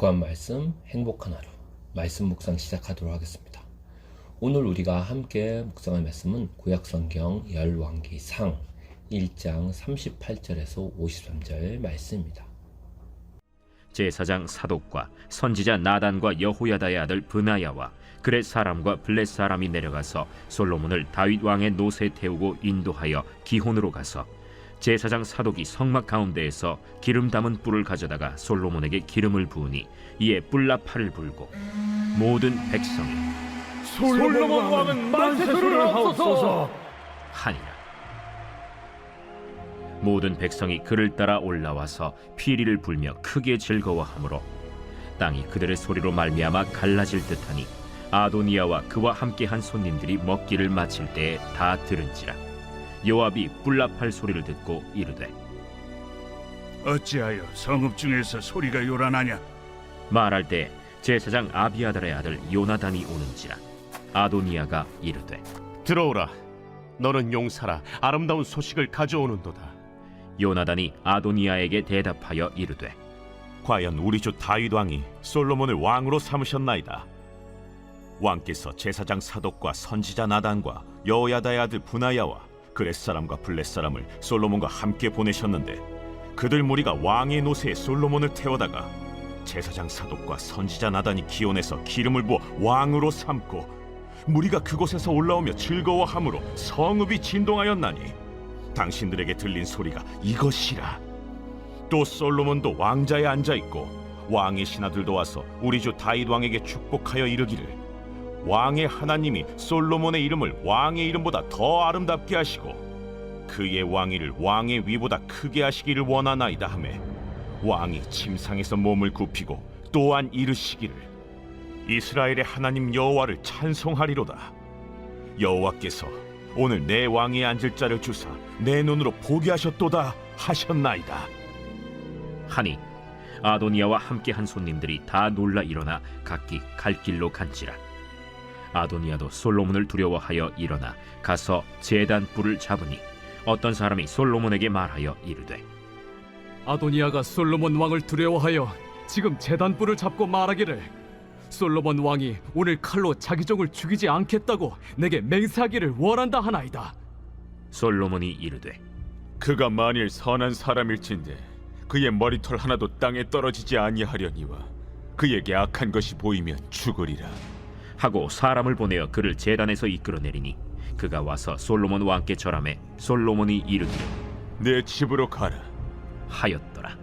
기뻐한 말씀, 행복한 하루, 말씀 묵상 시작하도록 하겠습니다. 오늘 우리가 함께 묵상할 말씀은 구약성경 열왕기상 1장 38절에서 53절 말씀입니다. 제사장 사독과 선지자 나단과 여호야다의 아들 브나야와 그렛 사람과 블렛 사람이 내려가서 솔로몬을 다윗 왕의 노새에 태우고 인도하여 기혼으로 가서 제사장 사독이 성막 가운데에서 기름 담은 뿔을 가져다가 솔로몬에게 기름을 부으니 이에 뿔나팔을 불고 모든 백성이 솔로몬 왕은 만세를 하옵소서 하니라. 모든 백성이 그를 따라 올라와서 피리를 불며 크게 즐거워하므로 땅이 그들의 소리로 말미암아 갈라질 듯하니 아도니아와 그와 함께한 손님들이 먹기를 마칠 때에 다 들은지라. 요압이 뿔나팔 소리를 듣고 이르되 어찌하여 성읍 중에서 소리가 요란하냐? 말할 때 제사장 아비아달의 아들 요나단이 오는지라. 아도니아가 이르되 들어오라. 너는 용사라. 아름다운 소식을 가져오는도다. 요나단이 아도니아에게 대답하여 이르되 과연 우리 주 다윗 왕이 솔로몬을 왕으로 삼으셨나이다. 왕께서 제사장 사독과 선지자 나단과 여호야다의 아들 브나야와 그렛 사람과 블렛 사람을 솔로몬과 함께 보내셨는데 그들 무리가 왕의 노새에 솔로몬을 태워다가 제사장 사독과 선지자 나단이 기온에서 기름을 부어 왕으로 삼고 무리가 그곳에서 올라오며 즐거워함으로 성읍이 진동하였나니 당신들에게 들린 소리가 이것이라. 또 솔로몬도 왕자에 앉아있고 왕의 신하들도 와서 우리 주 다윗 왕에게 축복하여 이르기를 왕의 하나님이 솔로몬의 이름을 왕의 이름보다 더 아름답게 하시고 그의 왕위를 왕의 위보다 크게 하시기를 원하나이다 하매 왕이 침상에서 몸을 굽히고 또한 이르시기를 이스라엘의 하나님 여호와를 찬송하리로다. 여호와께서 오늘 내 왕위에 앉을 자를 주사 내 눈으로 보게 하셨도다 하셨나이다 하니 아도니아와 함께한 손님들이 다 놀라 일어나 각기 갈 길로 간지라. 아도니아도 솔로몬을 두려워하여 일어나 가서 제단 뿔을 잡으니 어떤 사람이 솔로몬에게 말하여 이르되 아도니아가 솔로몬 왕을 두려워하여 지금 제단뿔을 잡고 말하기를 솔로몬 왕이 오늘 칼로 자기 종을 죽이지 않겠다고 내게 맹세하기를 원한다 하나이다. 솔로몬이 이르되 그가 만일 선한 사람일진데 그의 머리털 하나도 땅에 떨어지지 아니하려니와 그에게 악한 것이 보이면 죽으리라 하고 사람을 보내어 그를 제단에서 이끌어내리니 그가 와서 솔로몬 왕께 절하매 솔로몬이 이르기를 내 집으로 가라 하였더라.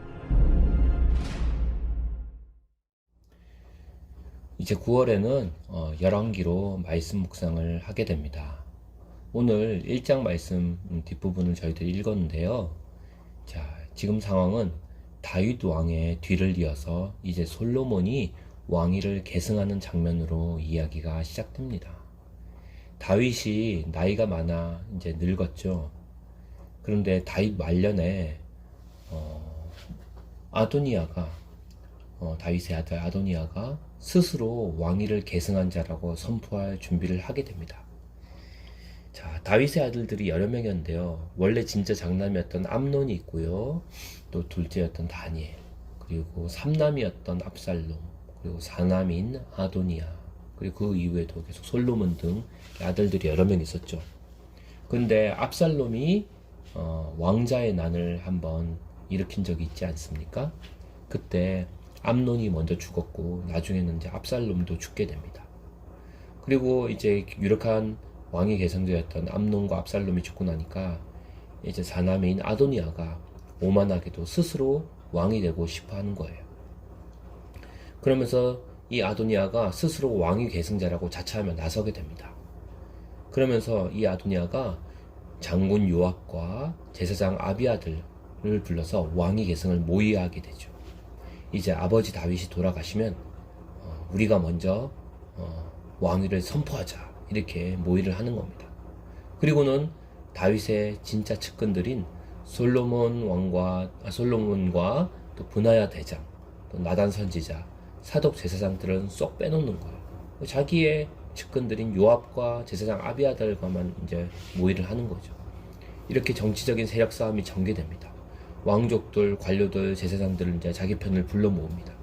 이제 9월에는 열왕기로 말씀 묵상을 하게 됩니다. 오늘 1장 말씀 뒷부분을 저희들이 읽었는데요. 자, 지금 상황은 다윗 왕의 뒤를 이어서 이제 솔로몬이 왕위를 계승하는 장면으로 이야기가 시작됩니다. 다윗이 나이가 많아 이제 늙었죠. 그런데 다윗 말년에 아도니아가 다윗의 아들 아도니아가 스스로 왕위를 계승한 자라고 선포할 준비를 하게 됩니다. 자, 다윗의 아들들이 여러 명이었는데요. 원래 진짜 장남이었던 암논이 있고요. 또 둘째였던 다니엘, 그리고 삼남이었던 압살롬, 그리고 사남인 아도니아, 그리고 그 이후에도 계속 솔로몬 등 아들들이 여러 명 있었죠. 그런데 압살롬이 왕자의 난을 한번 일으킨 적이 있지 않습니까? 그때 암논이 먼저 죽었고 나중에는 이제 압살롬도 죽게 됩니다. 그리고 이제 유력한 왕위 계승자였던 암논과 압살롬이 죽고 나니까 이제 사남인 아도니아가 오만하게도 스스로 왕이 되고 싶어 하는 거예요. 그러면서 이 아도니아가 스스로 왕위 계승자라고 자처하며 나서게 됩니다. 그러면서 이 아도니아가 장군 요압과 제사장 아비아들을 불러서 왕위 계승을 모의하게 되죠. 이제 아버지 다윗이 돌아가시면 우리가 먼저 왕위를 선포하자, 이렇게 모의를 하는 겁니다. 그리고는 다윗의 진짜 측근들인 솔로몬과 또 브나야 대장, 또 나단 선지자, 사독 제사장들은 쏙 빼놓는 거예요. 자기의 측근들인 요압과 제사장 아비아달과만 이제 모의를 하는 거죠. 이렇게 정치적인 세력 싸움이 전개됩니다. 왕족들, 관료들, 제사장들을 이제 자기 편을 불러 모읍니다.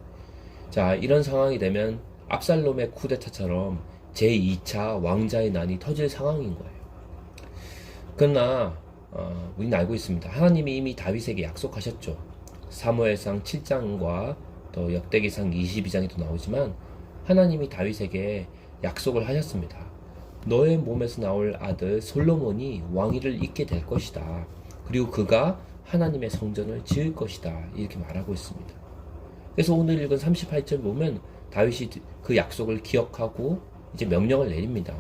자, 이런 상황이 되면 압살롬의 쿠데타처럼 제2차 왕자의 난이 터질 상황인 거예요. 그러나 우리는 알고 있습니다. 하나님이 이미 다윗에게 약속하셨죠. 사무엘상 7장과 또 역대기상 22장에도 나오지만 하나님이 다윗에게 약속을 하셨습니다. 너의 몸에서 나올 아들 솔로몬이 왕위를 잇게 될 것이다. 그리고 그가 하나님의 성전을 지을 것이다. 이렇게 말하고 있습니다. 그래서 오늘 읽은 38절 보면 다윗이 그 약속을 기억하고 이제 명령을 내립니다.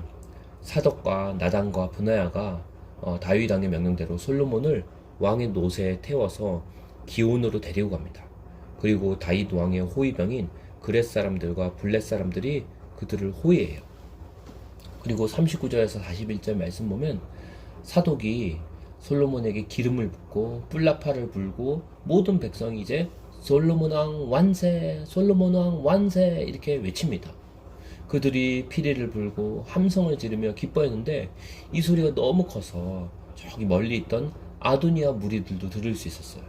사독과 나단과 브나야가 다윗 왕의 명령대로 솔로몬을 왕의 노새에 태워서 기온으로 데리고 갑니다. 그리고 다윗 왕의 호위병인 그렛 사람들과 블렛 사람들이 그들을 호위해요. 그리고 39절에서 41절 말씀 보면 사독이 솔로몬에게 기름을 붓고 뿔나파를 불고 모든 백성이 이제 솔로몬 왕 완세, 솔로몬 왕 완세 이렇게 외칩니다. 그들이 피리를 불고 함성을 지르며 기뻐했는데 이 소리가 너무 커서 저기 멀리 있던 아도니아 무리들도 들을 수 있었어요.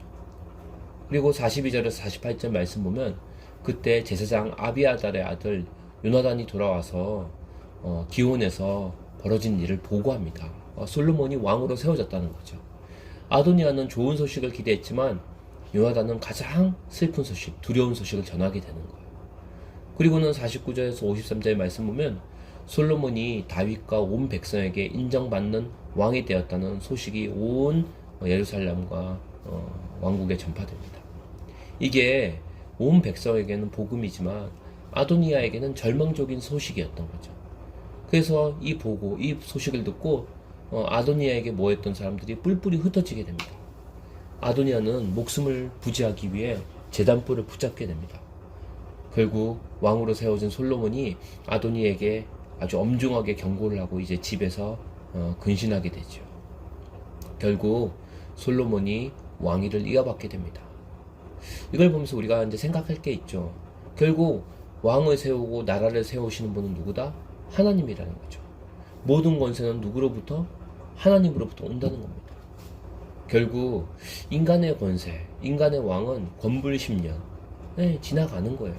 그리고 42절에서 48절 말씀 보면 그때 제사장 아비아달의 아들 요나단이 돌아와서 기온에서 벌어진 일을 보고합니다. 솔로몬이 왕으로 세워졌다는 거죠. 아도니아는 좋은 소식을 기대했지만 요나단은 가장 슬픈 소식, 두려운 소식을 전하게 되는 거예요. 그리고는 49절에서 53절의 말씀 보면 솔로몬이 다윗과 온 백성에게 인정받는 왕이 되었다는 소식이 온 예루살렘과 왕국에 전파됩니다. 이게 온 백성에게는 복음이지만 아도니아에게는 절망적인 소식이었던 거죠. 그래서 이 소식을 듣고 아도니아에게 모였던 사람들이 뿔뿔이 흩어지게 됩니다. 아도니아는 목숨을 부지하기 위해 제단불을 붙잡게 됩니다. 결국 왕으로 세워진 솔로몬이 아도니에게 아주 엄중하게 경고를 하고 이제 집에서 근신하게 되죠. 결국 솔로몬이 왕위를 이어받게 됩니다. 이걸 보면서 우리가 이제 생각할 게 있죠. 결국 왕을 세우고 나라를 세우시는 분은 누구다? 하나님이라는 거죠. 모든 권세는 누구로부터? 하나님으로부터 온다는 겁니다. 결국 인간의 권세, 인간의 왕은 권불 10년 지나가는 거예요.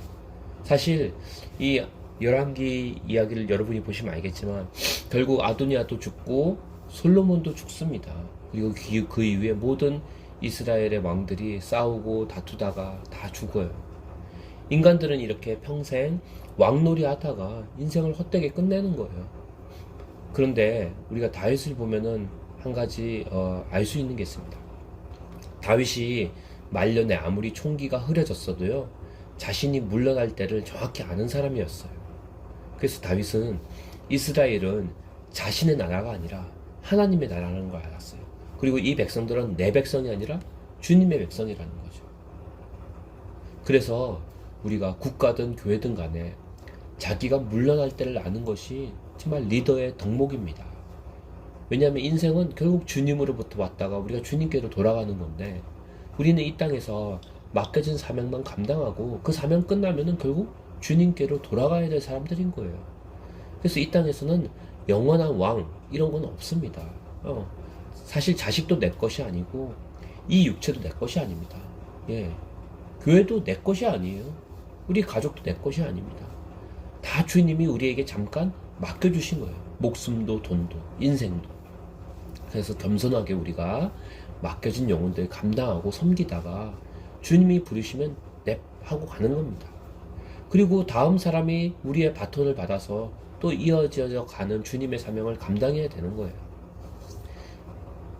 사실 이 열왕기 이야기를 여러분이 보시면 알겠지만 결국 아도니아도 죽고 솔로몬도 죽습니다. 그리고 그 이후에 모든 이스라엘의 왕들이 싸우고 다투다가 다 죽어요. 인간들은 이렇게 평생 왕놀이 하다가 인생을 헛되게 끝내는 거예요. 그런데 우리가 다윗을 보면은 한 가지 알 수 있는 게 있습니다. 다윗이 말년에 아무리 총기가 흐려졌어도요 자신이 물러날 때를 정확히 아는 사람이었어요. 그래서 다윗은 이스라엘은 자신의 나라가 아니라 하나님의 나라라는 걸 알았어요. 그리고 이 백성들은 내 백성이 아니라 주님의 백성이라는 거죠. 그래서 우리가 국가든 교회든 간에 자기가 물러날 때를 아는 것이 정말 리더의 덕목입니다. 왜냐하면 인생은 결국 주님으로부터 왔다가 우리가 주님께로 돌아가는 건데 우리는 이 땅에서 맡겨진 사명만 감당하고 그 사명 끝나면은 결국 주님께로 돌아가야 될 사람들인 거예요. 그래서 이 땅에서는 영원한 왕 이런 건 없습니다. 사실 자식도 내 것이 아니고 이 육체도 내 것이 아닙니다. 교회도 내 것이 아니에요. 우리 가족도 내 것이 아닙니다. 다 주님이 우리에게 잠깐 맡겨주신 거예요. 목숨도 돈도 인생도. 그래서 겸손하게 우리가 맡겨진 영혼들 감당하고 섬기다가 주님이 부르시면 넵 하고 가는 겁니다. 그리고 다음 사람이 우리의 바톤을 받아서 또 이어져 가는 주님의 사명을 감당해야 되는 거예요.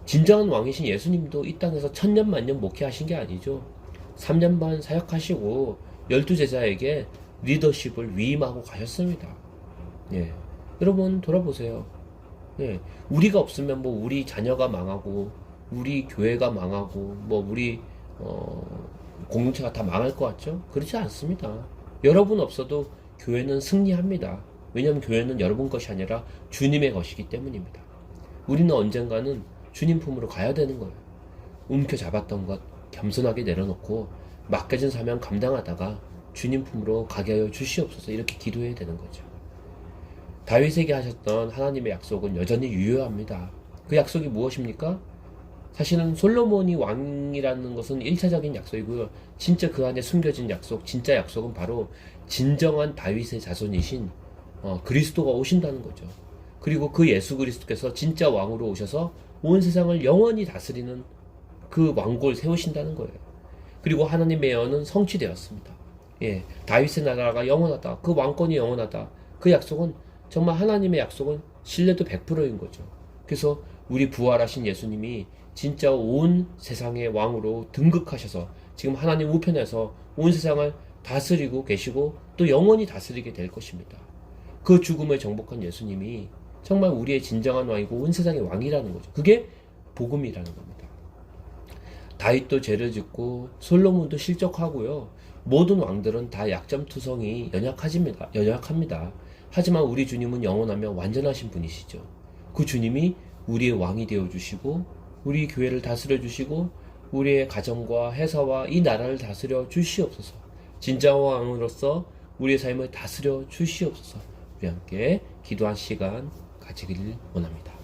진정한 왕이신 예수님도 이 땅에서 천년 만년 목회하신 게 아니죠. 3년 반 사역하시고 12제자에게 리더십을 위임하고 가셨습니다. 여러분 돌아보세요. 우리가 없으면 뭐 우리 자녀가 망하고 우리 교회가 망하고 뭐 우리 공동체가 다 망할 것 같죠? 그렇지 않습니다. 여러분 없어도 교회는 승리합니다. 왜냐하면 교회는 여러분 것이 아니라 주님의 것이기 때문입니다. 우리는 언젠가는 주님 품으로 가야 되는 거예요. 움켜잡았던 것 겸손하게 내려놓고 맡겨진 사명 감당하다가 주님 품으로 가게 하여 주시옵소서 이렇게 기도해야 되는 거죠. 다윗에게 하셨던 하나님의 약속은 여전히 유효합니다. 그 약속이 무엇입니까? 사실은 솔로몬이 왕이라는 것은 1차적인 약속이고요. 진짜 그 안에 숨겨진 약속, 진짜 약속은 바로 진정한 다윗의 자손이신 그리스도가 오신다는 거죠. 그리고 그 예수 그리스도께서 진짜 왕으로 오셔서 온 세상을 영원히 다스리는 그 왕국을 세우신다는 거예요. 그리고 하나님의 예언은 성취되었습니다. 예, 다윗의 나라가 영원하다. 그 왕권이 영원하다. 그 약속은 정말 하나님의 약속은 신뢰도 100%인 거죠. 그래서 우리 부활하신 예수님이 진짜 온 세상의 왕으로 등극하셔서 지금 하나님 우편에서 온 세상을 다스리고 계시고 또 영원히 다스리게 될 것입니다. 그 죽음을 정복한 예수님이 정말 우리의 진정한 왕이고 온 세상의 왕이라는 거죠. 그게 복음이라는 겁니다. 다윗도 죄를 짓고 솔로몬도 실족하고요. 모든 왕들은 다 약점투성이 연약합니다. 하지만 우리 주님은 영원하며 완전하신 분이시죠. 그 주님이 우리의 왕이 되어주시고 우리 교회를 다스려 주시고 우리의 가정과 회사와 이 나라를 다스려 주시옵소서. 진짜 왕으로서 우리의 삶을 다스려 주시옵소서. 우리 함께 기도한 시간 가지기를 원합니다.